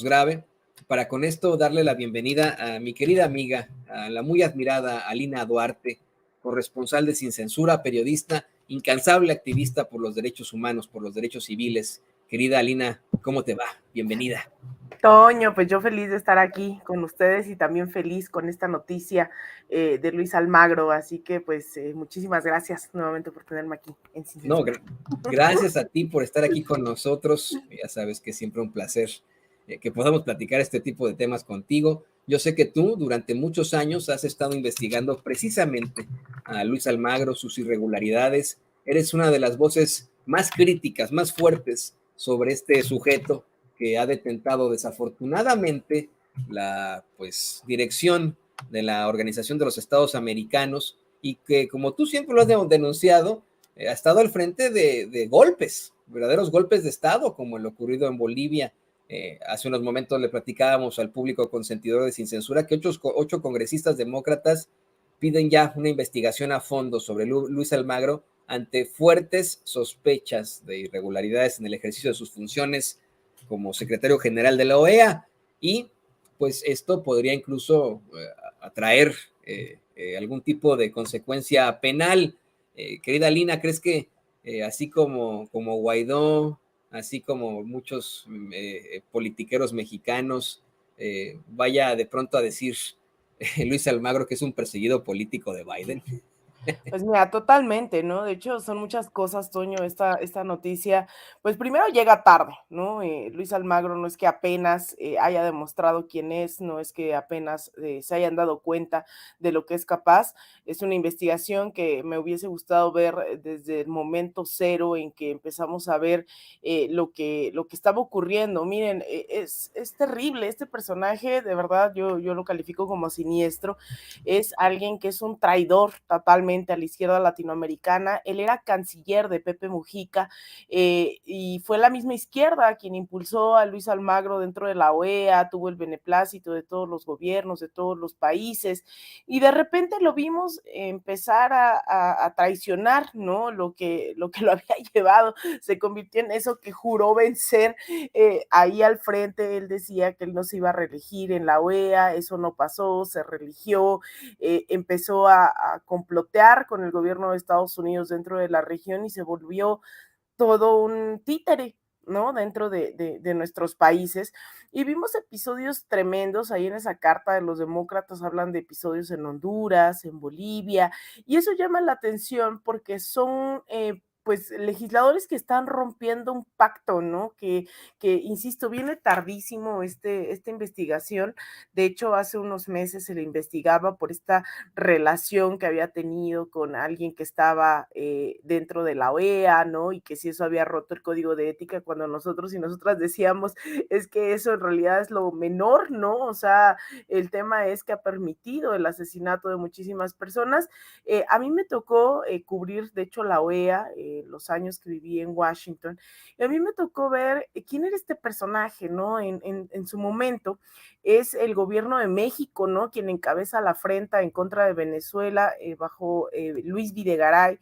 grave, para con esto darle la bienvenida a mi querida amiga, a la muy admirada Alina Duarte, corresponsal de Sin Censura, periodista, incansable activista por los derechos humanos, por los derechos civiles. Querida Alina, ¿cómo te va? Bienvenida. Toño, pues yo feliz de estar aquí con ustedes y también feliz con esta noticia de Luis Almagro, así que pues muchísimas gracias nuevamente por tenerme aquí en Sin No, Censura. gracias a ti por estar aquí con nosotros. Ya sabes que es siempre un placer que podamos platicar este tipo de temas contigo. Yo sé que tú durante muchos años has estado investigando precisamente a Luis Almagro, sus irregularidades. Eres una de las voces más críticas, más fuertes sobre este sujeto que ha detentado desafortunadamente la dirección de la Organización de los Estados Americanos y que, como tú siempre lo has denunciado, ha estado al frente de golpes, verdaderos golpes de Estado, como el ocurrido en Bolivia. Hace unos momentos le platicábamos al público consentidor de Sin Censura que ocho congresistas demócratas piden ya una investigación a fondo sobre Luis Almagro ante fuertes sospechas de irregularidades en el ejercicio de sus funciones como secretario general de la OEA, y pues esto podría incluso atraer algún tipo de consecuencia penal. Querida Lina, ¿crees que así como Guaidó, así como muchos politiqueros mexicanos, vaya de pronto a decir Luis Almagro que es un perseguido político de Biden? Pues mira, totalmente, ¿no? De hecho, son muchas cosas, Toño, esta noticia, pues primero llega tarde, ¿no? Luis Almagro no es que apenas haya demostrado quién es, no es que apenas se hayan dado cuenta de lo que es capaz, es una investigación que me hubiese gustado ver desde el momento cero en que empezamos a ver lo que estaba ocurriendo. Miren, es terrible, este personaje, de verdad, yo lo califico como siniestro, es alguien que es un traidor totalmente a la izquierda latinoamericana. Él era canciller de Pepe Mujica y fue la misma izquierda quien impulsó a Luis Almagro dentro de la OEA, tuvo el beneplácito de todos los gobiernos, de todos los países, y de repente lo vimos empezar a traicionar, ¿no? Lo que lo había llevado, se convirtió en eso que juró vencer ahí al frente. Él decía que él no se iba a reelegir en la OEA, eso no pasó, se reeligió, empezó a complotear con el gobierno de Estados Unidos dentro de la región y se volvió todo un títere, ¿no? Dentro de nuestros países. Y vimos episodios tremendos ahí en esa carta de los demócratas, hablan de episodios en Honduras, en Bolivia, y eso llama la atención porque son pues legisladores que están rompiendo un pacto, ¿no? Insisto, viene tardísimo esta investigación. De hecho, hace unos meses se le investigaba por esta relación que había tenido con alguien que estaba dentro de la OEA, ¿no? Y que si eso había roto el código de ética, cuando nosotros y nosotras decíamos, es que eso en realidad es lo menor, ¿no? O sea, el tema es que ha permitido el asesinato de muchísimas personas. A mí me tocó cubrir, de hecho, la OEA, los años que viví en Washington, y a mí me tocó ver quién era este personaje, ¿no? En su momento es el gobierno de México, ¿no? Quien encabeza la afrenta en contra de Venezuela bajo Luis Videgaray.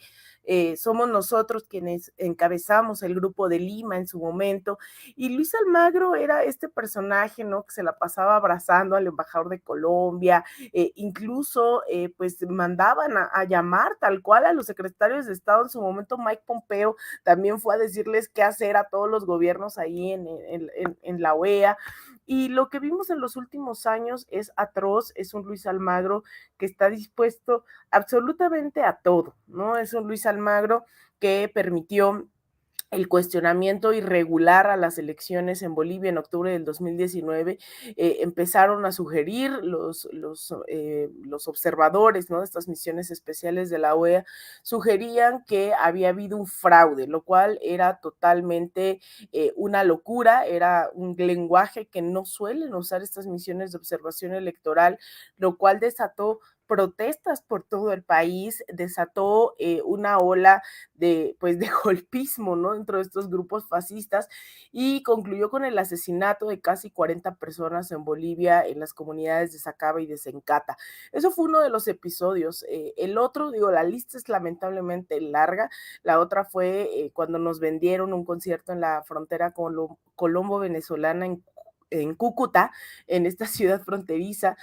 Somos nosotros quienes encabezamos el grupo de Lima en su momento, y Luis Almagro era este personaje, ¿no? Que se la pasaba abrazando al embajador de Colombia, incluso pues mandaban a llamar tal cual a los secretarios de Estado en su momento. Mike Pompeo también fue a decirles qué hacer a todos los gobiernos ahí en la OEA. Y lo que vimos en los últimos años es atroz, es un Luis Almagro que está dispuesto absolutamente a todo, ¿no? Es un Luis Almagro que permitió el cuestionamiento irregular a las elecciones en Bolivia en octubre del 2019. Empezaron a sugerir los observadores, ¿no? De estas misiones especiales de la OEA, sugerían que había habido un fraude, lo cual era totalmente una locura, era un lenguaje que no suelen usar estas misiones de observación electoral, lo cual desató protestas por todo el país, desató una ola de golpismo, ¿no? Dentro de estos grupos fascistas, y concluyó con el asesinato de casi 40 personas en Bolivia, en las comunidades de Sacaba y de Sencata. Eso fue uno de los episodios. El otro, digo, la lista es lamentablemente larga. La otra fue cuando nos vendieron un concierto en la frontera colombo-venezolana en Cúcuta, en esta ciudad fronteriza,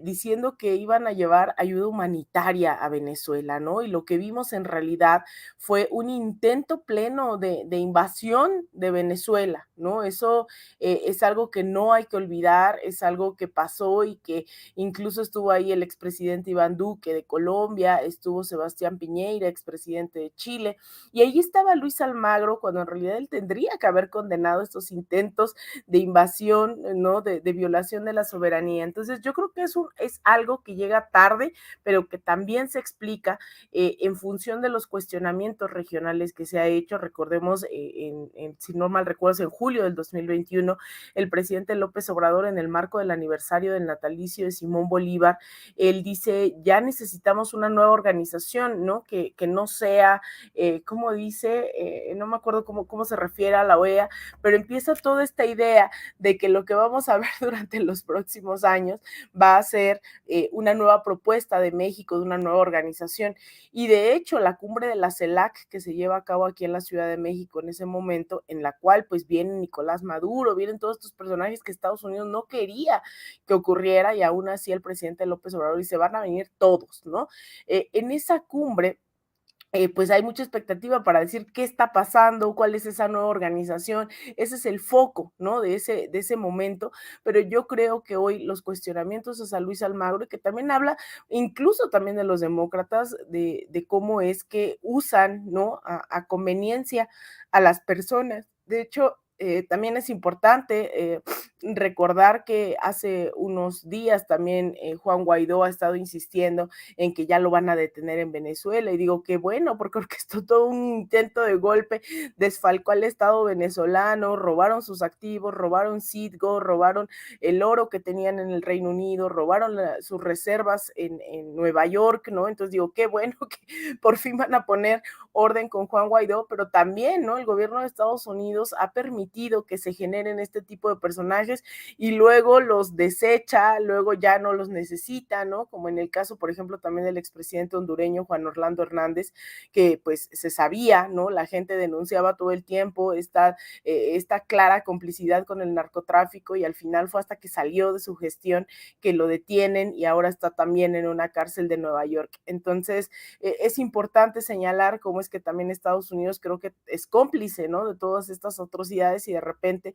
diciendo que iban a llevar ayuda humanitaria a Venezuela, ¿no? Y lo que vimos en realidad fue un intento pleno de invasión de Venezuela, ¿no? Eso es algo que no hay que olvidar, es algo que pasó y que incluso estuvo ahí el expresidente Iván Duque de Colombia, estuvo Sebastián Piñera, expresidente de Chile, y ahí estaba Luis Almagro cuando en realidad él tendría que haber condenado estos intentos de invasión, ¿no? De violación de la soberanía. Entonces yo creo que es algo que llega tarde, pero que también se explica en función de los cuestionamientos regionales que se ha hecho. Recordemos, si no mal recuerdo, en julio del 2021, el presidente López Obrador, en el marco del aniversario del natalicio de Simón Bolívar, él dice, ya necesitamos una nueva organización, ¿no? Que no sea, ¿cómo dice? No me acuerdo cómo se refiere a la OEA, pero empieza toda esta idea de que lo que vamos a ver durante los próximos años va a ser una nueva propuesta de México, de una nueva organización. Y de hecho, la cumbre de la CELAC que se lleva a cabo aquí en la Ciudad de México en ese momento, en la cual pues viene Nicolás Maduro, vienen todos estos personajes que Estados Unidos no quería que ocurriera, y aún así el presidente López Obrador dice, van a venir todos, ¿no? En esa cumbre pues hay mucha expectativa para decir qué está pasando, cuál es esa nueva organización, ese es el foco, ¿no? De ese momento, pero yo creo que hoy los cuestionamientos a Luis Almagro, que también habla incluso también de los demócratas, de cómo es que usan, ¿no? A conveniencia a las personas. De hecho, también es importante recordar que hace unos días también Juan Guaidó ha estado insistiendo en que ya lo van a detener en Venezuela, y digo que bueno, porque orquestó todo un intento de golpe, desfalcó al Estado venezolano, robaron sus activos, robaron Citgo, robaron el oro que tenían en el Reino Unido, robaron sus reservas en Nueva York, ¿no? Entonces digo, qué bueno que por fin van a poner orden con Juan Guaidó, pero también, ¿no? El gobierno de Estados Unidos ha permitido que se generen este tipo de personajes y luego los desecha, luego ya no los necesita, ¿no? Como en el caso, por ejemplo, también del expresidente hondureño Juan Orlando Hernández, que pues se sabía, ¿no? La gente denunciaba todo el tiempo esta clara complicidad con el narcotráfico, y al final fue hasta que salió de su gestión que lo detienen y ahora está también en una cárcel de Nueva York. Entonces, es importante señalar cómo es que también Estados Unidos creo que es cómplice, ¿no? De todas estas atrocidades, y de repente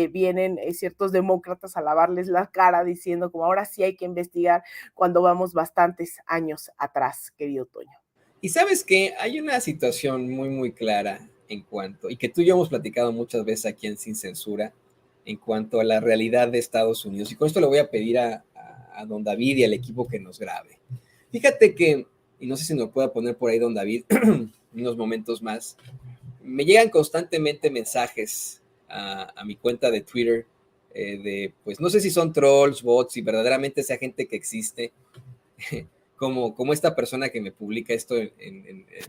vienen ciertos demócratas a lavarles la cara diciendo como ahora sí hay que investigar cuando vamos bastantes años atrás, querido Toño. Y sabes que hay una situación muy, muy clara en cuanto, y que tú y yo hemos platicado muchas veces aquí en Sin Censura, en cuanto a la realidad de Estados Unidos. Y con esto le voy a pedir a don David y al equipo que nos grabe. Fíjate que, y no sé si nos pueda poner por ahí don David, unos momentos más, me llegan constantemente mensajes a mi cuenta de Twitter pues no sé si son trolls, bots, si verdaderamente sea gente que existe, como esta persona que me publica esto,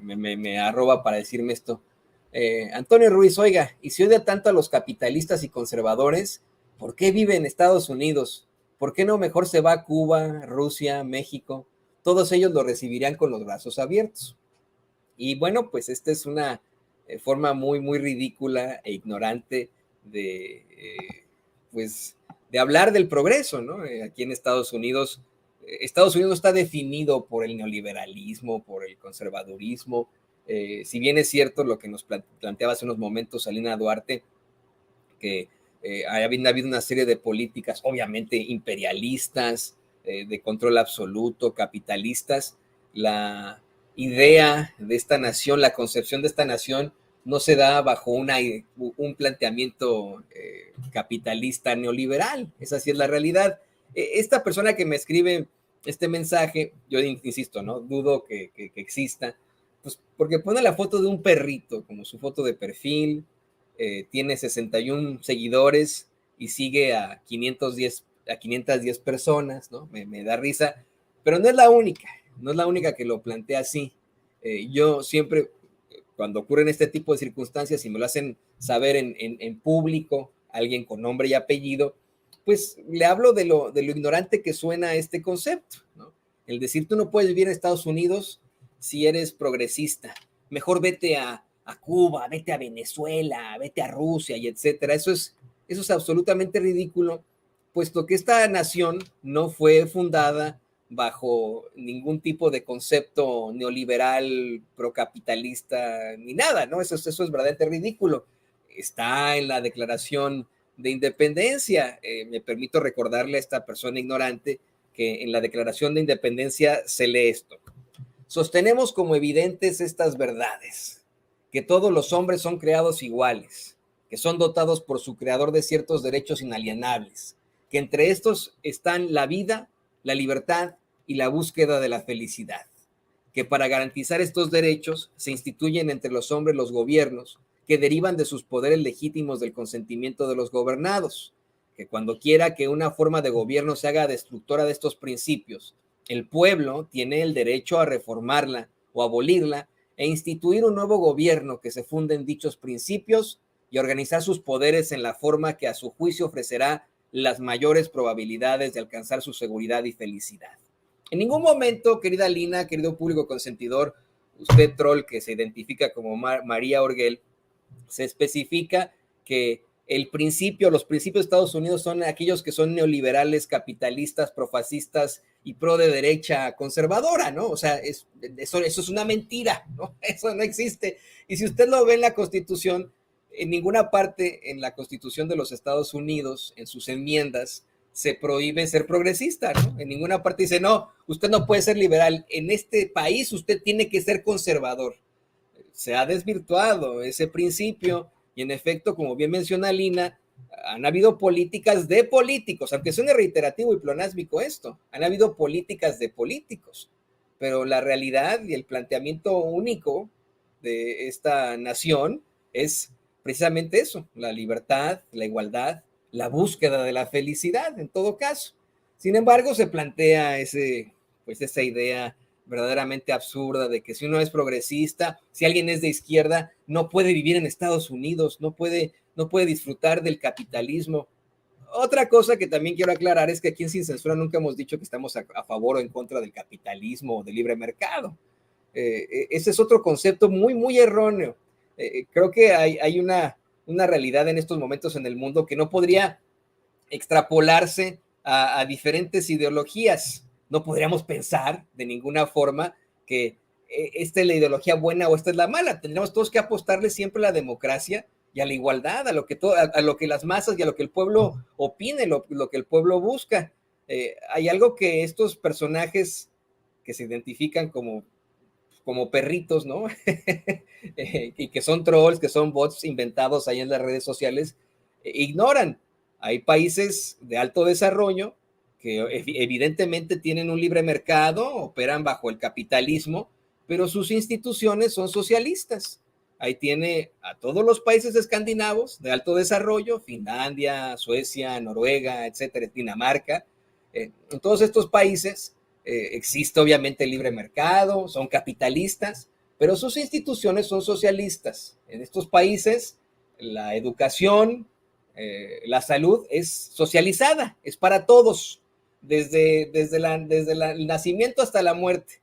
me arroba para decirme esto. Antonio Ruiz, oiga, y si odia tanto a los capitalistas y conservadores, ¿por qué vive en Estados Unidos? ¿Por qué no mejor se va a Cuba, Rusia, México? Todos ellos lo recibirían con los brazos abiertos. Y bueno, pues esta es una forma muy, muy ridícula e ignorante pues, de hablar del progreso, ¿no? Aquí en Estados Unidos no está definido por el neoliberalismo, por el conservadurismo. Si bien es cierto lo que nos planteaba hace unos momentos Salina Duarte, que ha habido una serie de políticas obviamente imperialistas, de control absoluto, capitalistas, la idea de esta nación, la concepción de esta nación no se da bajo un planteamiento capitalista neoliberal. Esa sí es la realidad. Esta persona que me escribe este mensaje, yo insisto, ¿no? Dudo que exista, pues porque pone la foto de un perrito como su foto de perfil, tiene 61 seguidores y sigue a 510 personas, ¿no? Me da risa, pero no es la única que lo plantea así. Yo siempre, cuando ocurren este tipo de circunstancias y me lo hacen saber en público, alguien con nombre y apellido, pues le hablo de lo ignorante que suena este concepto, ¿no? El decir, tú no puedes vivir en Estados Unidos si eres progresista, mejor vete a Cuba, vete a Venezuela, vete a Rusia y etcétera. Eso es absolutamente ridículo puesto que esta nación no fue fundada bajo ningún tipo de concepto neoliberal, procapitalista, ni nada, ¿no? Eso es verdaderamente ridículo. Está en la Declaración de Independencia. Me permito recordarle a esta persona ignorante que en la Declaración de Independencia se lee esto. Sostenemos como evidentes estas verdades, que todos los hombres son creados iguales, que son dotados por su creador de ciertos derechos inalienables, que entre estos están la vida, la libertad y la búsqueda de la felicidad, que para garantizar estos derechos se instituyen entre los hombres los gobiernos que derivan de sus poderes legítimos del consentimiento de los gobernados, que cuando quiera que una forma de gobierno se haga destructora de estos principios, el pueblo tiene el derecho a reformarla o abolirla e instituir un nuevo gobierno que se funde en dichos principios y organizar sus poderes en la forma que a su juicio ofrecerá las mayores probabilidades de alcanzar su seguridad y felicidad. En ningún momento, querida Lina, querido público consentidor, usted troll que se identifica como María Orguel, se especifica que los principios de Estados Unidos son aquellos que son neoliberales, capitalistas, profascistas y pro de derecha conservadora, ¿no? O sea, eso es una mentira, ¿no? Eso no existe. Y si usted lo ve en la Constitución, en ninguna parte en la Constitución de los Estados Unidos, en sus enmiendas, se prohíbe ser progresista, ¿no? En ninguna parte dice, no, usted no puede ser liberal. En este país usted tiene que ser conservador. Se ha desvirtuado ese principio y en efecto, como bien menciona Lina, han habido políticas de políticos, aunque suene reiterativo y pleonásmico esto, han habido políticas de políticos, pero la realidad y el planteamiento único de esta nación es precisamente eso, la libertad, la igualdad, la búsqueda de la felicidad en todo caso. Sin embargo, se plantea esa idea verdaderamente absurda de que si uno es progresista, si alguien es de izquierda, no puede vivir en Estados Unidos, no puede disfrutar del capitalismo. Otra cosa que también quiero aclarar es que aquí en Sin Censura nunca hemos dicho que estamos a favor o en contra del capitalismo o del libre mercado. Ese es otro concepto muy, muy erróneo. Creo que hay una realidad en estos momentos en el mundo que no podría extrapolarse a diferentes ideologías. No podríamos pensar de ninguna forma que esta es la ideología buena o esta es la mala. Tendríamos todos que apostarle siempre a la democracia y a la igualdad, a lo que las masas y a lo que el pueblo opine, lo que el pueblo busca. Hay algo que estos personajes que se identifican como perritos, ¿no? Y que son trolls, que son bots inventados ahí en las redes sociales, ignoran. Hay países de alto desarrollo que evidentemente tienen un libre mercado, operan bajo el capitalismo, pero sus instituciones son socialistas. Ahí tiene a todos los países escandinavos de alto desarrollo, Finlandia, Suecia, Noruega, etcétera, Dinamarca. En todos estos países existe obviamente el libre mercado, son capitalistas, pero sus instituciones son socialistas. En estos países la educación, la salud es socializada, es para todos, desde el nacimiento hasta la muerte.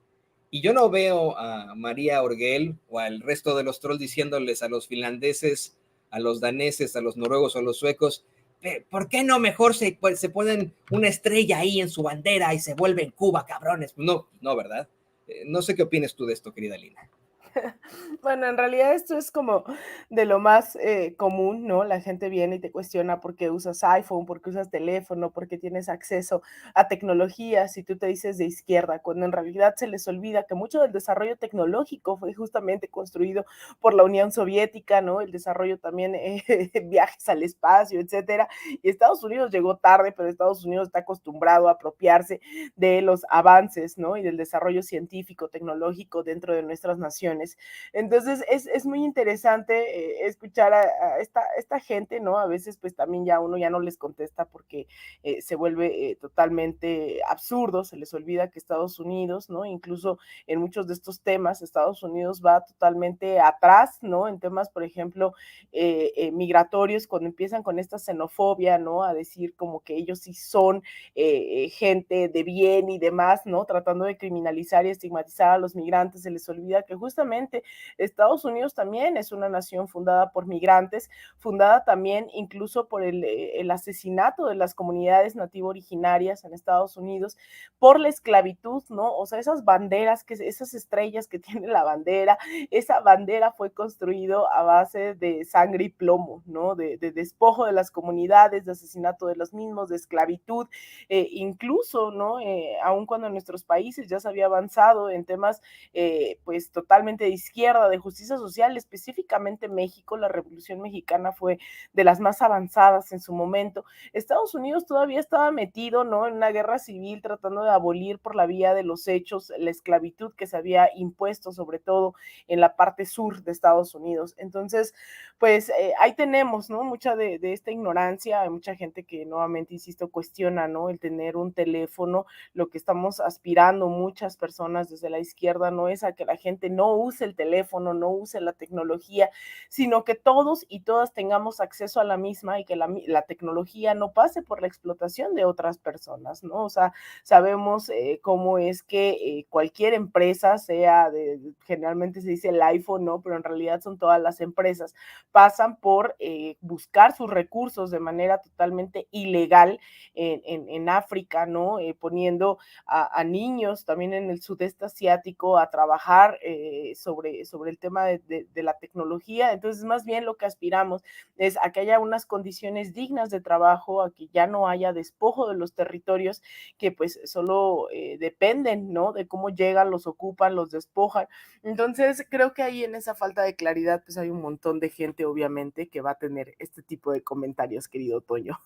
Y yo no veo a María Orguel o al resto de los trolls diciéndoles a los finlandeses, a los daneses, a los noruegos o a los suecos, ¿por qué no mejor se ponen una estrella ahí en su bandera y se vuelven Cuba, cabrones? No, ¿verdad? No sé qué opinas tú de esto, querida Lina. Bueno, en realidad esto es como de lo más común, ¿no? La gente viene y te cuestiona por qué usas iPhone, por qué usas teléfono, por qué tienes acceso a tecnologías y tú te dices de izquierda, cuando en realidad se les olvida que mucho del desarrollo tecnológico fue justamente construido por la Unión Soviética, ¿no? El desarrollo también, viajes al espacio, etcétera. Y Estados Unidos llegó tarde, pero Estados Unidos está acostumbrado a apropiarse de los avances, ¿no? Y del desarrollo científico, tecnológico dentro de nuestras naciones. Entonces es muy interesante escuchar a esta gente, ¿no? A veces pues también ya uno ya no les contesta porque se vuelve totalmente absurdo, se les olvida que Estados Unidos, ¿no? Incluso en muchos de estos temas, Estados Unidos va totalmente atrás, ¿no? En temas, por ejemplo, migratorios, cuando empiezan con esta xenofobia, ¿no? A decir como que ellos sí son gente de bien y demás, ¿no? Tratando de criminalizar y estigmatizar a los migrantes, se les olvida que justamente precisamente Estados Unidos también es una nación fundada por migrantes, fundada también incluso por el asesinato de las comunidades nativo originarias en Estados Unidos, por la esclavitud, ¿no? O sea, esas banderas, esas estrellas que tiene la bandera, esa bandera fue construido a base de sangre y plomo, ¿no? De despojo de las comunidades, de asesinato de los mismos, de esclavitud, incluso, ¿no? Aun cuando en nuestros países ya se había avanzado en temas, pues, totalmente de izquierda, de justicia social, específicamente México, la Revolución Mexicana fue de las más avanzadas en su momento. Estados Unidos todavía estaba metido, ¿no? En una guerra civil tratando de abolir por la vía de los hechos la esclavitud que se había impuesto, sobre todo en la parte sur de Estados Unidos. Entonces, pues ahí tenemos, ¿no? Mucha de esta ignorancia, hay mucha gente que nuevamente, insisto, cuestiona, ¿no? El tener un teléfono, lo que estamos aspirando muchas personas desde la izquierda no es a que la gente no use el teléfono, no use la tecnología, sino que todos y todas tengamos acceso a la misma y que la tecnología no pase por la explotación de otras personas, ¿no? O sea, sabemos cómo es que cualquier empresa, generalmente se dice el iPhone, ¿no? Pero en realidad son todas las empresas, pasan por buscar sus recursos de manera totalmente ilegal en África, ¿no? Poniendo a niños también en el sudeste asiático a trabajar sobre el tema de la tecnología. Entonces, más bien lo que aspiramos es a que haya unas condiciones dignas de trabajo, a que ya no haya despojo de los territorios que pues solo dependen, ¿no? De cómo llegan, los ocupan, los despojan. Entonces, creo que ahí en esa falta de claridad, pues hay un montón de gente, obviamente, que va a tener este tipo de comentarios, querido Toño.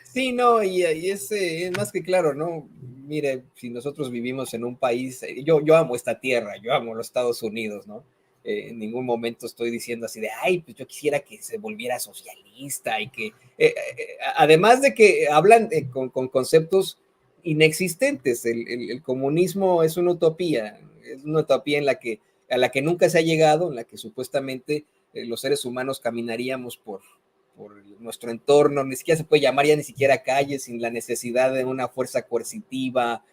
Sí, no, y es más que claro, ¿no? Mire, si nosotros vivimos en un país, yo amo esta tierra, yo amo los Estados Unidos, ¿no? En ningún momento estoy diciendo así de, ay, pues yo quisiera que se volviera socialista y que, además de que hablan con conceptos inexistentes, el comunismo es una utopía a la que nunca se ha llegado, en la que supuestamente los seres humanos caminaríamos por nuestro entorno, ni siquiera se puede llamar ya ni siquiera calle, sin la necesidad de una fuerza coercitiva,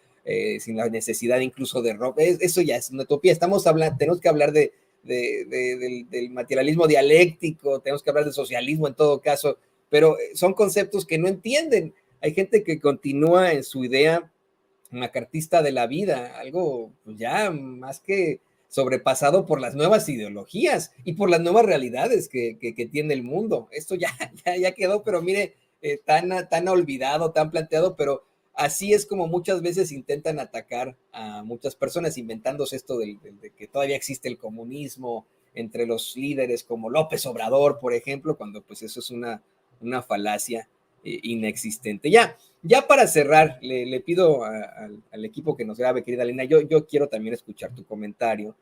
sin la necesidad incluso de ropa. Eso ya es una utopía. Tenemos que hablar del materialismo dialéctico, tenemos que hablar del socialismo en todo caso, pero son conceptos que no entienden. Hay gente que continúa en su idea macartista de la vida, algo pues ya más que sobrepasado por las nuevas ideologías y por las nuevas realidades que tiene el mundo. Esto ya quedó, pero mire, tan olvidado, tan planteado, pero así es como muchas veces intentan atacar a muchas personas, inventándose esto de que todavía existe el comunismo entre los líderes como López Obrador, por ejemplo, cuando pues eso es una falacia inexistente. Ya para cerrar, le pido al equipo que nos grabe, querida Lina, yo quiero también escuchar tu comentario,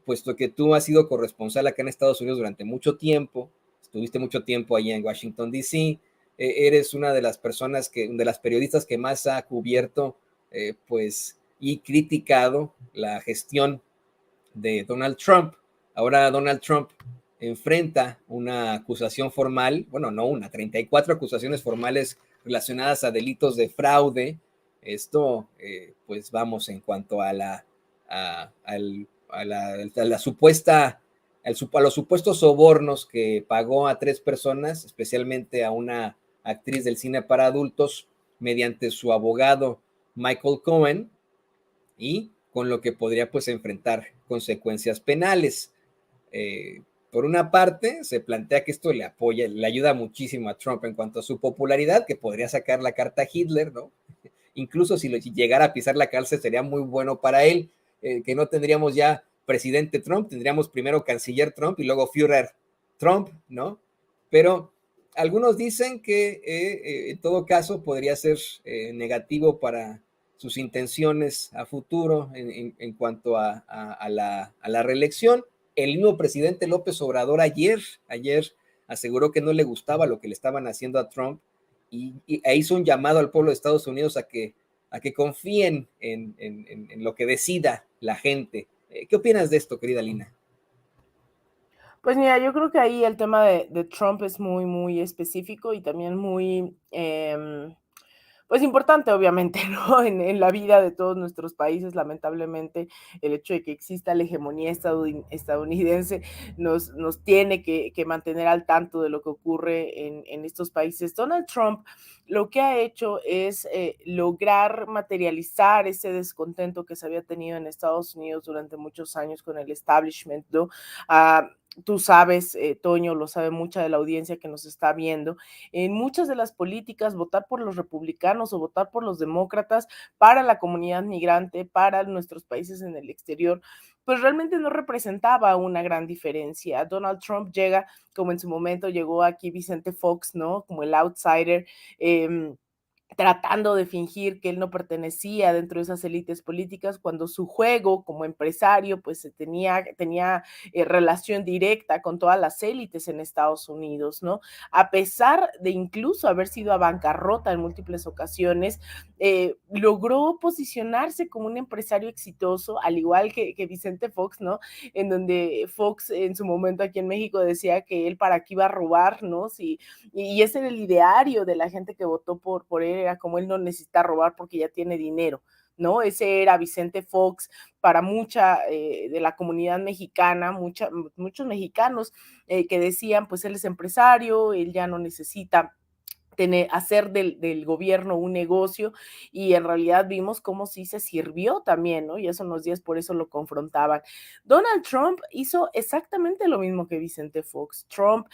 puesto que tú has sido corresponsal acá en Estados Unidos durante mucho tiempo, estuviste mucho tiempo allá en Washington, D.C., eres una de las personas, de las periodistas que más ha cubierto, pues, y criticado la gestión de Donald Trump. Ahora Donald Trump enfrenta una acusación formal, bueno, no una, 34 acusaciones formales relacionadas a delitos de fraude. Esto, pues vamos, en cuanto a la supuesta, a los supuestos sobornos que pagó a 3 personas, especialmente a una actriz del cine para adultos, mediante su abogado Michael Cohen, y con lo que podría pues enfrentar consecuencias penales. Por una parte, se plantea que esto le ayuda muchísimo a Trump en cuanto a su popularidad, que podría sacar la carta a Hitler, ¿no? Incluso si llegara a pisar la cárcel sería muy bueno para él, que no tendríamos ya presidente Trump, tendríamos primero canciller Trump y luego Führer Trump, ¿no? Pero algunos dicen que en todo caso podría ser negativo para sus intenciones a futuro en cuanto a la reelección. El mismo presidente López Obrador ayer aseguró que no le gustaba lo que le estaban haciendo a Trump e hizo un llamado al pueblo de Estados Unidos a que confíen en lo que decida la gente. ¿Qué opinas de esto, querida Lina? Pues mira, yo creo que ahí el tema de Trump es muy, muy específico y también muy, pues importante, obviamente, ¿no? En la vida de todos nuestros países, lamentablemente, el hecho de que exista la hegemonía estadounidense nos tiene que mantener al tanto de lo que ocurre en estos países. Donald Trump lo que ha hecho es lograr materializar ese descontento que se había tenido en Estados Unidos durante muchos años con el establishment, ¿no? Ah, tú sabes, Toño, lo sabe mucha de la audiencia que nos está viendo, en muchas de las políticas, votar por los republicanos o votar por los demócratas para la comunidad migrante, para nuestros países en el exterior, pues realmente no representaba una gran diferencia. Donald Trump llega, como en su momento llegó aquí Vicente Fox, ¿no? Como el outsider. Eh, Tratando de fingir que él no pertenecía dentro de esas élites políticas, cuando su juego como empresario, pues tenía relación directa con todas las élites en Estados Unidos, ¿no? A pesar de incluso haber sido a bancarrota en múltiples ocasiones, logró posicionarse como un empresario exitoso, al igual que Vicente Fox, ¿no? En donde Fox en su momento aquí en México decía que él para qué iba a robar, ¿no? Y ese era el ideario de la gente que votó por él, era como él no necesita robar porque ya tiene dinero, ¿no? Ese era Vicente Fox para mucha de la comunidad mexicana, muchos mexicanos que decían, pues él es empresario, él ya no necesita hacer del gobierno un negocio, y en realidad vimos cómo sí se sirvió también, ¿no? Y hace unos días por eso lo confrontaban. Donald Trump hizo exactamente lo mismo que Vicente Fox. Trump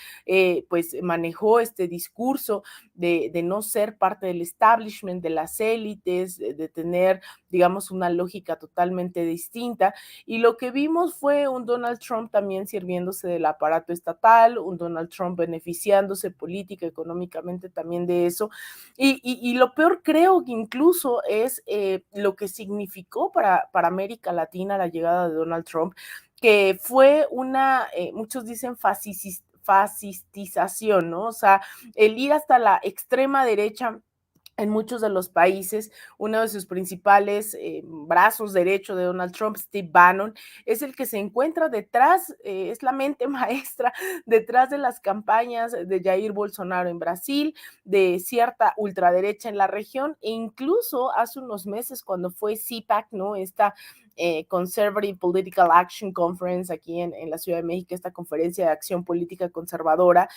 pues manejó este discurso de no ser parte del establishment, de las élites, de tener, digamos, una lógica totalmente distinta, y lo que vimos fue un Donald Trump también sirviéndose del aparato estatal, un Donald Trump beneficiándose política, económicamente también de eso. Y lo peor creo que incluso es lo que significó para América Latina la llegada de Donald Trump, que fue muchos dicen fascistización, ¿no? O sea, el ir hasta la extrema derecha en muchos de los países. Uno de sus principales brazos derechos de Donald Trump, Steve Bannon, es el que se encuentra detrás, es la mente maestra detrás de las campañas de Jair Bolsonaro en Brasil, de cierta ultraderecha en la región, e incluso hace unos meses cuando fue CPAC, ¿no? Esta Conservative Political Action Conference aquí en la Ciudad de México, esta conferencia de acción política conservadora,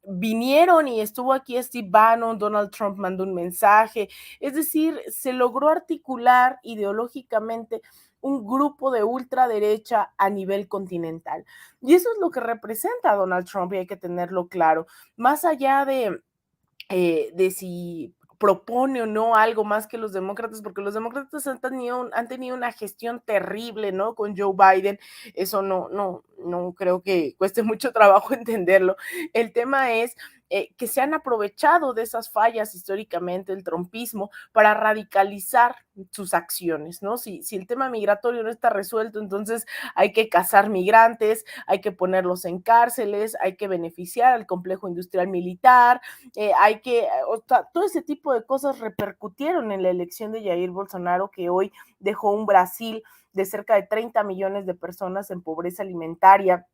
vinieron y estuvo aquí Steve Bannon, Donald Trump mandó un mensaje, es decir, se logró articular ideológicamente un grupo de ultraderecha a nivel continental. Y eso es lo que representa a Donald Trump y hay que tenerlo claro. Más allá de si propone o no algo más que los demócratas, porque los demócratas han tenido una gestión terrible, ¿no? Con Joe Biden, eso no creo que cueste mucho trabajo entenderlo. El tema es que se han aprovechado de esas fallas históricamente, el trumpismo, para radicalizar sus acciones, ¿no? Si el tema migratorio no está resuelto, entonces hay que cazar migrantes, hay que ponerlos en cárceles, hay que beneficiar al complejo industrial militar, todo ese tipo de cosas repercutieron en la elección de Jair Bolsonaro, que hoy dejó un Brasil de cerca de 30 millones de personas en pobreza alimentaria.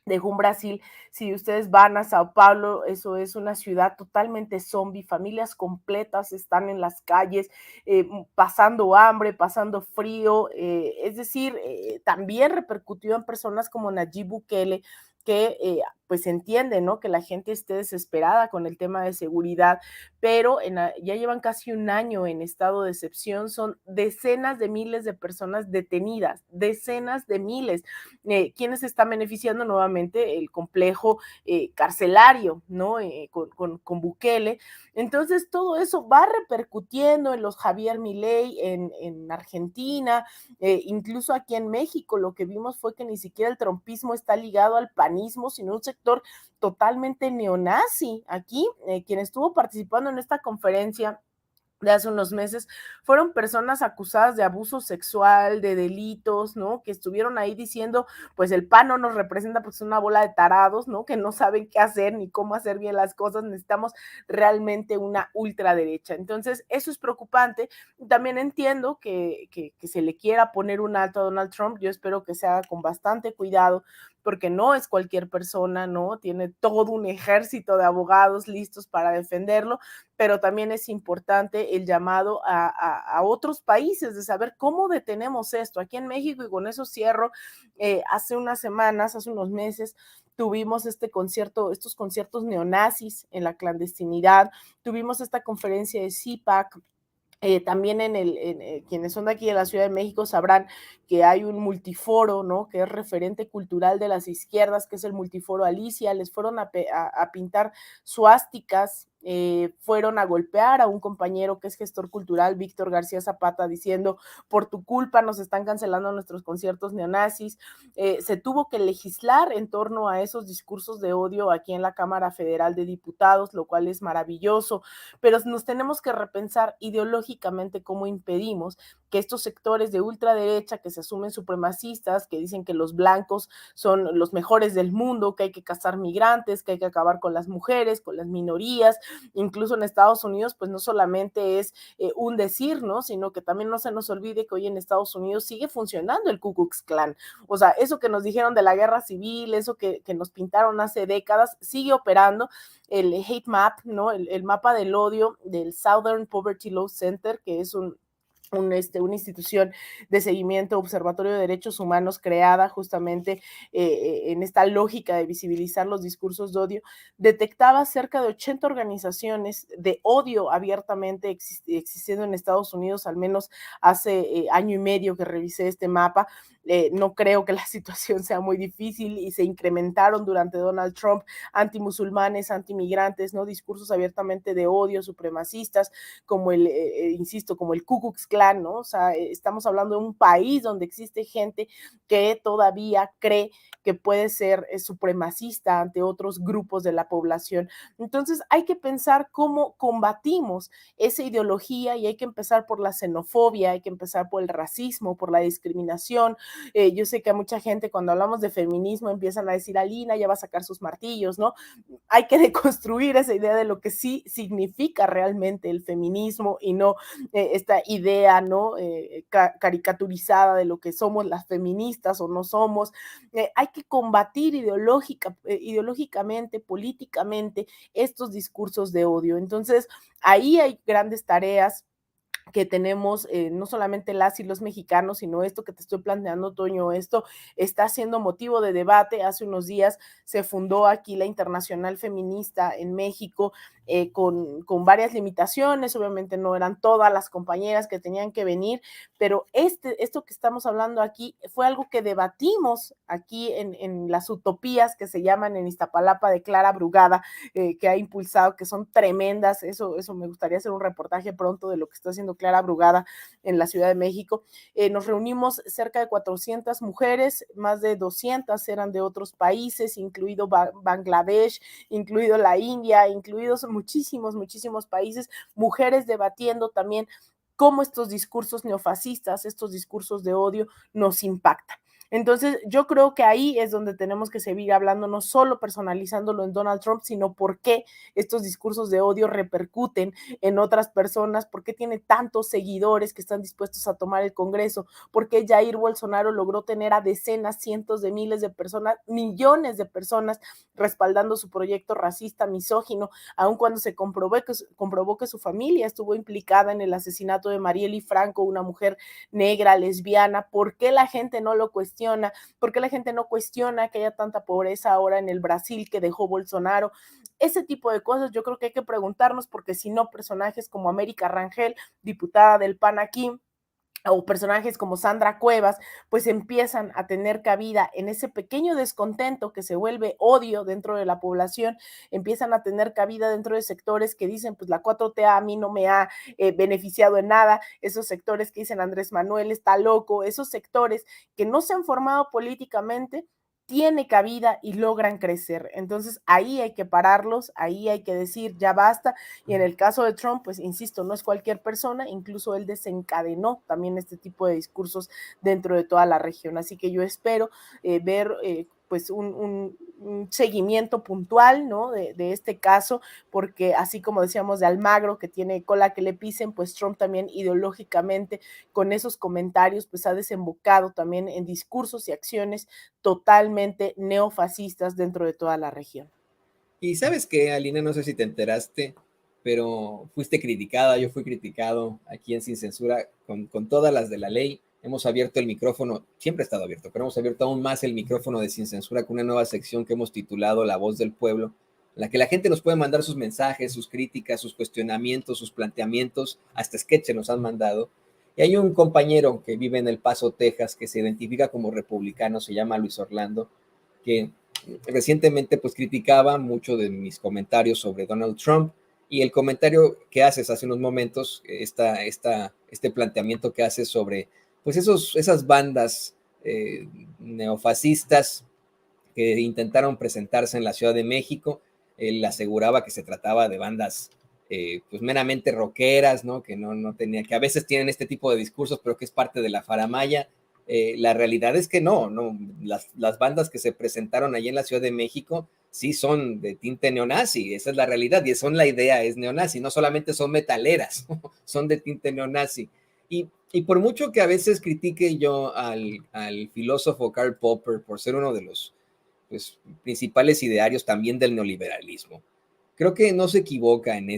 Dejó un Brasil, si ustedes van a Sao Paulo, eso es una ciudad totalmente zombie, familias completas están en las calles, pasando hambre, pasando frío, es decir, también repercutió en personas como Nayib Bukele, que pues entiende, ¿no? Que la gente esté desesperada con el tema de seguridad, pero ya llevan casi un año en estado de excepción, son decenas de miles de personas detenidas, decenas de miles. ¿Quiénes se están beneficiando? Nuevamente el complejo carcelario, ¿no? Con Bukele. Entonces, todo eso va repercutiendo en los Javier Milei en Argentina, incluso aquí en México, lo que vimos fue que ni siquiera el trumpismo está ligado al panismo, sino un sector totalmente neonazi. Aquí, quien estuvo participando en esta conferencia de hace unos meses, fueron personas acusadas de abuso sexual, de delitos, ¿no? Que estuvieron ahí diciendo, pues el PAN no nos representa porque es una bola de tarados, ¿no? Que no saben qué hacer ni cómo hacer bien las cosas, necesitamos realmente una ultraderecha. Entonces, eso es preocupante. También entiendo que se le quiera poner un alto a Donald Trump, yo espero que se haga con bastante cuidado, porque no es cualquier persona, ¿no? Tiene todo un ejército de abogados listos para defenderlo, pero también es importante el llamado a otros países de saber cómo detenemos esto. Aquí en México, y con eso cierro, hace unas semanas, hace unos meses, tuvimos estos conciertos neonazis en la clandestinidad, tuvimos esta conferencia de CIPAC. También quienes son de aquí de la Ciudad de México sabrán que hay un multiforo, ¿no? Que es referente cultural de las izquierdas, que es el multiforo Alicia. Les fueron a pintar suásticas, fueron a golpear a un compañero que es gestor cultural, Víctor García Zapata, diciendo, por tu culpa nos están cancelando nuestros conciertos neonazis. Se tuvo que legislar en torno a esos discursos de odio aquí en la Cámara Federal de Diputados, lo cual es maravilloso, pero nos tenemos que repensar ideológicamente cómo impedimos que estos sectores de ultraderecha que se asumen supremacistas, que dicen que los blancos son los mejores del mundo, que hay que cazar migrantes, que hay que acabar con las mujeres, con las minorías, incluso en Estados Unidos, pues no solamente es un decir, ¿no? Sino que también no se nos olvide que hoy en Estados Unidos sigue funcionando el Ku Klux Klan. O sea, eso que nos dijeron de la guerra civil, eso que nos pintaron hace décadas, sigue operando. El hate map, ¿no? El mapa del odio del Southern Poverty Law Center, que es una institución de seguimiento, observatorio de derechos humanos creada justamente en esta lógica de visibilizar los discursos de odio, detectaba cerca de 80 organizaciones de odio abiertamente existiendo en Estados Unidos, al menos hace año y medio que revisé este mapa. No creo que la situación sea muy difícil y se incrementaron durante Donald Trump antimusulmanes, antimigrantes, ¿no? Discursos abiertamente de odio, supremacistas, como insisto, como el Ku Klux Klan, ¿no? O sea, estamos hablando de un país donde existe gente que todavía cree que puede ser supremacista ante otros grupos de la población. Entonces hay que pensar cómo combatimos esa ideología y hay que empezar por la xenofobia, hay que empezar por el racismo, por la discriminación. Yo sé que a mucha gente cuando hablamos de feminismo empiezan a decir, Alina ya va a sacar sus martillos, ¿no? Hay que deconstruir esa idea de lo que sí significa realmente el feminismo y no esta idea, ¿no? Caricaturizada de lo que somos las feministas o no somos. Hay que combatir ideológicamente, políticamente, estos discursos de odio. Entonces, ahí hay grandes tareas que tenemos no solamente las y los mexicanos, sino esto que te estoy planteando, Toño, esto está siendo motivo de debate. Hace unos días se fundó aquí la Internacional Feminista en México con varias limitaciones, obviamente no eran todas las compañeras que tenían que venir, pero esto que estamos hablando aquí fue algo que debatimos aquí en las utopías que se llaman en Iztapalapa de Clara Brugada, que ha impulsado, que son tremendas. Eso me gustaría hacer un reportaje pronto de lo que está haciendo Clara Brugada en la Ciudad de México. Nos reunimos cerca de 400 mujeres, más de 200 eran de otros países, incluido Bangladesh, incluido la India, incluidos muchísimos países, mujeres debatiendo también cómo estos discursos neofascistas, estos discursos de odio nos impactan. Entonces, yo creo que ahí es donde tenemos que seguir hablando, no solo personalizándolo en Donald Trump, sino por qué estos discursos de odio repercuten en otras personas, por qué tiene tantos seguidores que están dispuestos a tomar el Congreso, por qué Jair Bolsonaro logró tener a decenas, cientos de miles de personas, millones de personas respaldando su proyecto racista, misógino, aun cuando se comprobó que su familia estuvo implicada en el asesinato de Marielle Franco, una mujer negra, lesbiana. ¿Por qué la gente no lo cuestiona? ¿Por qué la gente no cuestiona que haya tanta pobreza ahora en el Brasil que dejó Bolsonaro? Ese tipo de cosas yo creo que hay que preguntarnos, porque si no, personajes como América Rangel, diputada del PAN aquí, o personajes como Sandra Cuevas, pues empiezan a tener cabida en ese pequeño descontento que se vuelve odio dentro de la población, empiezan a tener cabida dentro de sectores que dicen, pues la 4T a mí no me ha beneficiado en nada, esos sectores que dicen Andrés Manuel está loco, esos sectores que no se han formado políticamente, tiene cabida y logran crecer. Entonces ahí hay que pararlos, ahí hay que decir ya basta. Y en el caso de Trump, pues insisto, no es cualquier persona, incluso él desencadenó también este tipo de discursos dentro de toda la región. Así que yo espero ver pues un seguimiento puntual, ¿no? De este caso, porque así como decíamos de Almagro, que tiene cola que le pisen, pues Trump también ideológicamente con esos comentarios, pues ha desembocado también en discursos y acciones totalmente neofascistas dentro de toda la región. Y sabes que, Alina, no sé si te enteraste, pero fuiste criticada, yo fui criticado aquí en Sin Censura con todas las de la ley. Hemos abierto el micrófono, siempre ha estado abierto, pero hemos abierto aún más el micrófono de Sin Censura con una nueva sección que hemos titulado La Voz del Pueblo, en la que la gente nos puede mandar sus mensajes, sus críticas, sus cuestionamientos, sus planteamientos, hasta sketches nos han mandado. Y hay un compañero que vive en El Paso, Texas, que se identifica como republicano, se llama Luis Orlando, que recientemente pues criticaba mucho de mis comentarios sobre Donald Trump y el comentario que haces hace unos momentos, este planteamiento que haces sobre pues esas bandas neofascistas que intentaron presentarse en la Ciudad de México. Él aseguraba que se trataba de bandas pues meramente rockeras, ¿no? Que no tenía, que a veces tienen este tipo de discursos, pero que es parte de la faramaya. La realidad es que no, las bandas que se presentaron allí en la Ciudad de México sí son de tinte neonazi, esa es la realidad, y son la idea, es neonazi, no solamente son metaleras, son de tinte neonazi. Y por mucho que a veces critique yo al filósofo Karl Popper por ser uno de los pues, principales idearios también del neoliberalismo, creo que no se equivoca en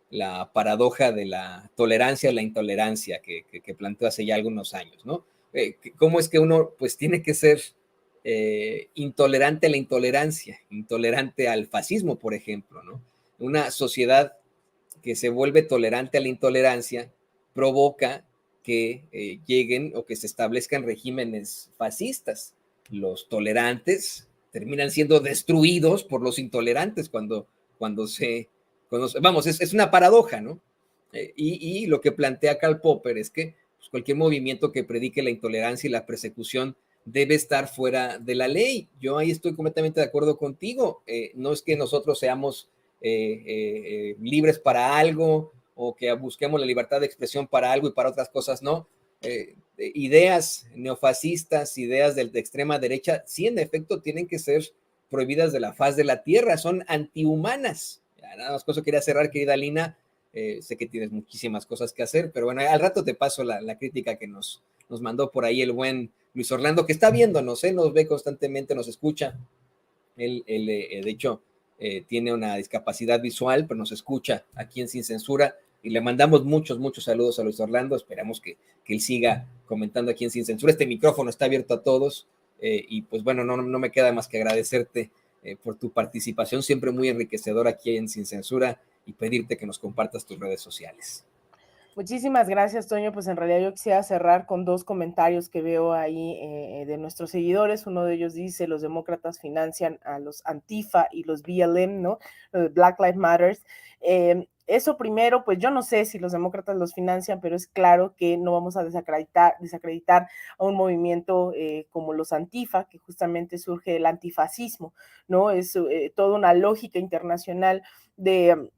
la paradoja de la tolerancia o la intolerancia que planteó hace ya algunos años, ¿no? ¿Cómo es que uno pues tiene que ser intolerante a la intolerancia, intolerante al fascismo, por ejemplo, ¿no? Una sociedad que se vuelve tolerante a la intolerancia provoca que lleguen o que se establezcan regímenes fascistas. Los tolerantes terminan siendo destruidos por los intolerantes vamos, es una paradoja, ¿no? Y lo que plantea Karl Popper es que pues, cualquier movimiento que predique la intolerancia y la persecución debe estar fuera de la ley. Yo ahí estoy completamente de acuerdo contigo. No es que nosotros seamos libres para algo o que busquemos la libertad de expresión para algo y para otras cosas no. Ideas neofascistas, ideas de extrema derecha, sí en efecto tienen que ser prohibidas de la faz de la tierra, son antihumanas. Ya, nada más cosa quería cerrar, querida Lina. Sé que tienes muchísimas cosas que hacer, pero bueno, al rato te paso la crítica que nos mandó por ahí el buen Luis Orlando, que está viéndonos, nos ve constantemente, nos escucha. Él de hecho, tiene una discapacidad visual, pero nos escucha aquí en Sin Censura y le mandamos muchos saludos a Luis Orlando. Esperamos que él siga comentando aquí en Sin Censura. Este micrófono está abierto a todos y pues bueno, no me queda más que agradecerte por tu participación, siempre muy enriquecedora aquí en Sin Censura y pedirte que nos compartas tus redes sociales. Muchísimas gracias, Toño. Pues en realidad yo quisiera cerrar con dos comentarios que veo ahí de nuestros seguidores. Uno de ellos dice, los demócratas financian a los Antifa y los BLM, ¿no? Black Lives Matter. Eso primero, pues yo no sé si los demócratas los financian, pero es claro que no vamos a desacreditar a un movimiento como los Antifa, que justamente surge del antifascismo, ¿no? Es toda una lógica internacional de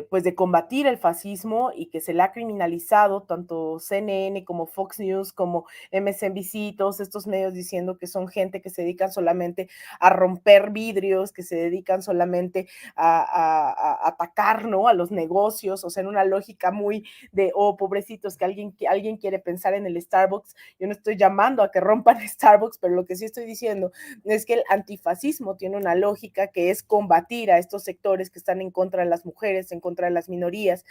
pues de combatir el fascismo y que se le ha criminalizado tanto CNN como Fox News como MSNBC, todos estos medios diciendo que son gente que se dedican solamente a romper vidrios, que se dedican solamente a atacar, ¿no? A los negocios, o sea, en una lógica muy de, oh, pobrecitos, que alguien quiere pensar en el Starbucks. Yo no estoy llamando a que rompan Starbucks, pero lo que sí estoy diciendo es que el antifascismo tiene una lógica que es combatir a estos sectores que están en contra de las mujeres, en contra de las minorías.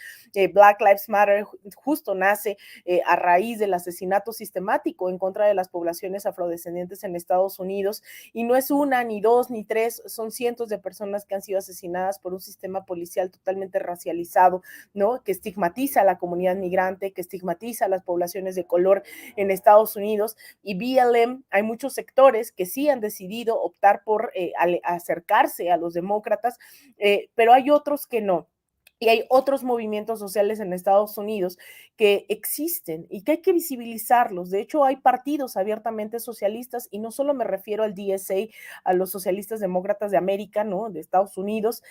Black Lives Matter justo nace a raíz del asesinato sistemático en contra de las poblaciones afrodescendientes en Estados Unidos, y no es una, ni dos, ni tres, son cientos de personas que han sido asesinadas por un sistema policial totalmente racializado, ¿no? Que estigmatiza a la comunidad migrante, que estigmatiza a las poblaciones de color en Estados Unidos. Y BLM, hay muchos sectores que sí han decidido optar por acercarse a los demócratas, pero hay otros que no. Y hay otros movimientos sociales en Estados Unidos que existen y que hay que visibilizarlos. De hecho, hay partidos abiertamente socialistas y no solo me refiero al DSA, a los socialistas demócratas de América, ¿no? De Estados Unidos,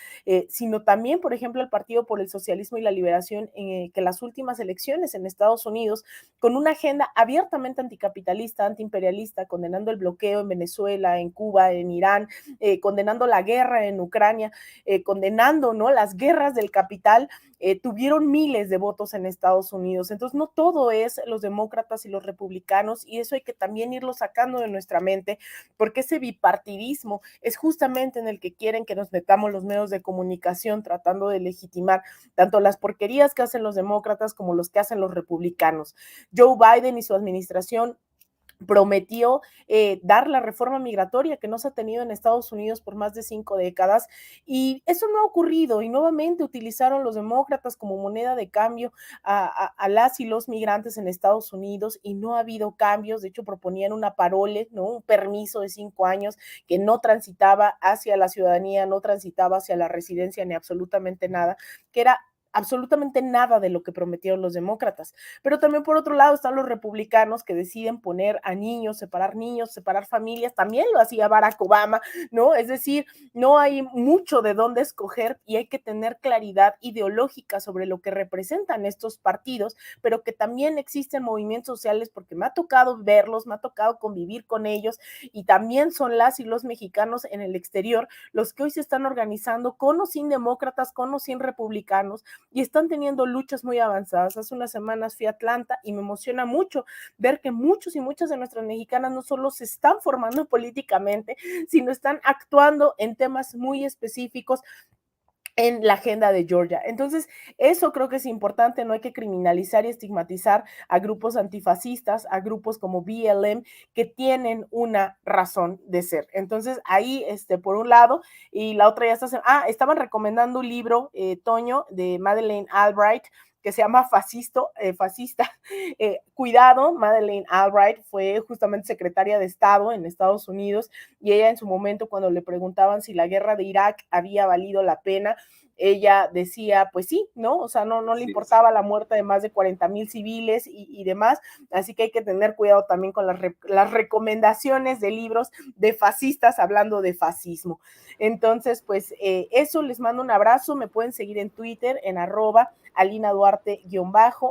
sino también, por ejemplo, el Partido por el Socialismo y la Liberación, que las últimas elecciones en Estados Unidos, con una agenda abiertamente anticapitalista, antiimperialista, condenando el bloqueo en Venezuela, en Cuba, en Irán, condenando la guerra en Ucrania, condenando, ¿no?, las guerras del capital, tuvieron miles de votos en Estados Unidos. Entonces, no todo es los demócratas y los republicanos, y eso hay que también irlo sacando de nuestra mente, porque ese bipartidismo es justamente en el que quieren que nos metamos los medios de comunicación, tratando de legitimar tanto las porquerías que hacen los demócratas como los que hacen los republicanos. Joe Biden y su administración prometió dar la reforma migratoria que no se ha tenido en Estados Unidos por más de 5 décadas, y eso no ha ocurrido, y nuevamente utilizaron los demócratas como moneda de cambio a las y los migrantes en Estados Unidos, y no ha habido cambios. De hecho, proponían una parole, ¿no?, un permiso de 5 años que no transitaba hacia la ciudadanía, no transitaba hacia la residencia ni absolutamente nada, que era absolutamente nada de lo que prometieron los demócratas. Pero también por otro lado están los republicanos que deciden poner a niños, separar familias. También lo hacía Barack Obama, ¿no? Es decir, no hay mucho de dónde escoger y hay que tener claridad ideológica sobre lo que representan estos partidos, pero que también existen movimientos sociales, porque me ha tocado verlos, me ha tocado convivir con ellos, y también son las y los mexicanos en el exterior los que hoy se están organizando con o sin demócratas, con o sin republicanos, y están teniendo luchas muy avanzadas. Hace unas semanas fui a Atlanta y me emociona mucho ver que muchos y muchas de nuestras mexicanas no solo se están formando políticamente, sino están actuando en temas muy específicos en la agenda de Georgia. Entonces, eso creo que es importante. No hay que criminalizar y estigmatizar a grupos antifascistas, a grupos como BLM, que tienen una razón de ser. Entonces, ahí, por un lado, y la otra ya está, estaban recomendando un libro, Toño, de Madeleine Albright, que se llama Fascista. Cuidado, Madeleine Albright fue justamente secretaria de Estado en Estados Unidos, y ella en su momento, cuando le preguntaban si la guerra de Irak había valido la pena, ella decía, pues sí, ¿no? O sea, no le importaba la muerte de más de 40,000 civiles y demás, así que hay que tener cuidado también con las recomendaciones de libros de fascistas hablando de fascismo. Entonces, pues eso, les mando un abrazo. Me pueden seguir en Twitter en @Alina Duarte-,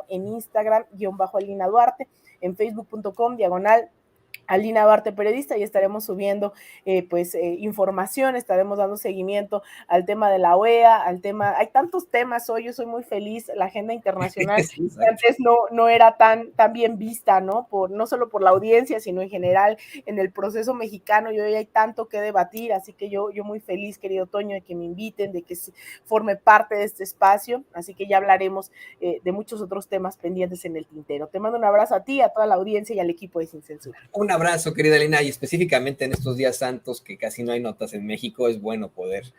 en Instagram _Alina Duarte, en facebook.com/ Alina Duarte Periodista, y estaremos subiendo información, estaremos dando seguimiento al tema de la OEA, al tema, hay tantos temas hoy. Yo soy muy feliz, la agenda internacional Sí, que antes no era tan bien vista, ¿no? No solo por la audiencia, sino en general en el proceso mexicano, y hoy hay tanto que debatir, así que yo muy feliz, querido Toño, de que me inviten, de que forme parte de este espacio, así que ya hablaremos de muchos otros temas pendientes en el tintero. Te mando un abrazo a ti, a toda la audiencia y al equipo de Sin Censura. Un abrazo, querida Elena, y específicamente en estos días santos que casi no hay notas en México, es bueno poder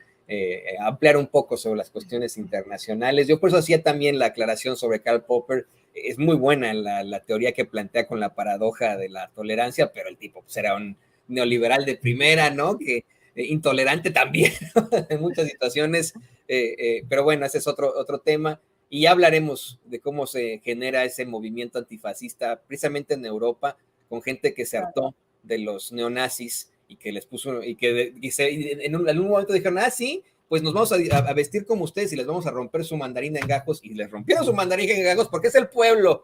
ampliar un poco sobre las cuestiones internacionales. Yo por eso hacía también la aclaración sobre Karl Popper. Es muy buena la teoría que plantea con la paradoja de la tolerancia, pero el tipo pues, era un neoliberal de primera, ¿no? Que intolerante también, ¿no? En muchas situaciones, pero bueno, ese es otro tema. Y ya hablaremos de cómo se genera ese movimiento antifascista precisamente en Europa, con gente que se hartó de los neonazis y que les puso, y que en algún momento dijeron, sí, pues nos vamos a vestir como ustedes y les vamos a romper su mandarina en gajos, y les rompieron su mandarina en gajos porque es el pueblo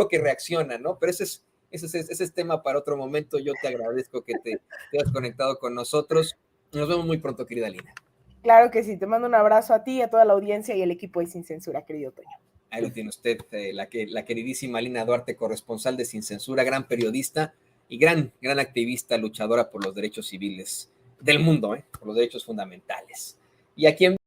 que reacciona, ¿no? Pero ese es tema para otro momento. Yo te agradezco que te hayas conectado con nosotros. Nos vemos muy pronto, querida Lina. Claro que sí, te mando un abrazo a ti, a toda la audiencia y al equipo de Sin Censura, querido Toño. Ahí lo tiene usted, la queridísima Alina Duarte, corresponsal de Sin Censura, gran periodista y gran activista, luchadora por los derechos civiles del mundo, por los derechos fundamentales. Y aquí en